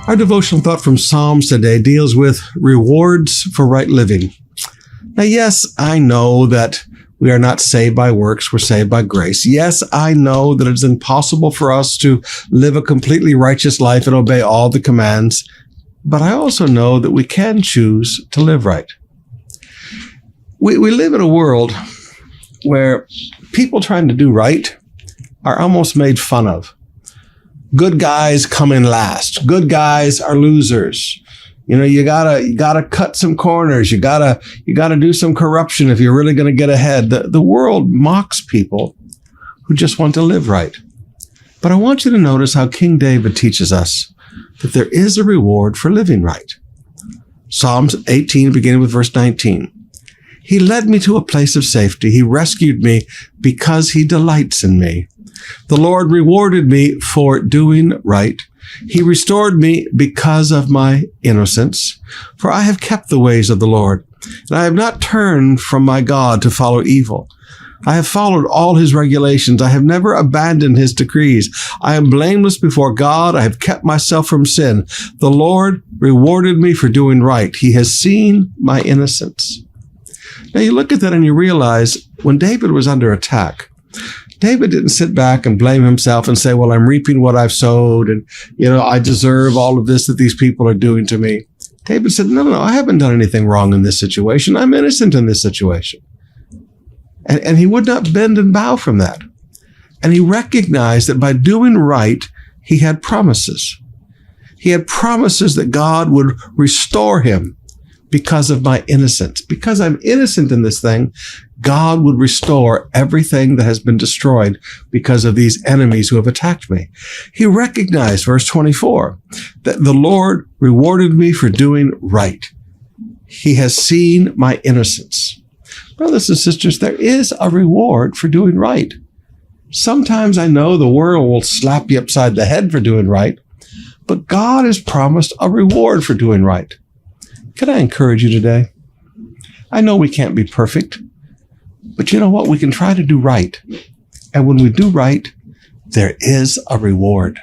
Our devotional thought from Psalms today deals with rewards for right living. Now, yes, I know that we are not saved by works, we're saved by grace. Yes, I know that it's impossible for us to live a completely righteous life and obey all the commands, but I also know that we can choose to live right. We live in a world where people trying to do right are almost made fun of. Good guys come in last. Good guys are losers. You know, you gotta cut some corners. You gotta do some corruption if you're really going to get ahead. The world mocks people who just want to live right. But I want you to notice how King David teaches us that there is a reward for living right. Psalms 18, beginning with verse 19. He led me to a place of safety. He rescued me because he delights in me. The Lord rewarded me for doing right. He restored me because of my innocence. For I have kept the ways of the Lord, and I have not turned from my God to follow evil. I have followed all his regulations. I have never abandoned his decrees. I am blameless before God. I have kept myself from sin. The Lord rewarded me for doing right. He has seen my innocence. Now you look at that and you realize when David was under attack, David didn't sit back and blame himself and say, well, I'm reaping what I've sowed and, I deserve all of this that these people are doing to me. David said, no, I haven't done anything wrong in this situation. I'm innocent in this situation. And he would not bend and bow from that. And he recognized that by doing right, he had promises. He had promises that God would restore him because of my innocence. Because I'm innocent in this thing, God would restore everything that has been destroyed because of these enemies who have attacked me. He recognized, verse 24, that the Lord rewarded me for doing right. He has seen my innocence. Brothers and sisters, there is a reward for doing right. Sometimes I know the world will slap you upside the head for doing right, but God has promised a reward for doing right. Can I encourage you today? I know we can't be perfect, but you know what? We can try to do right. And when we do right, there is a reward.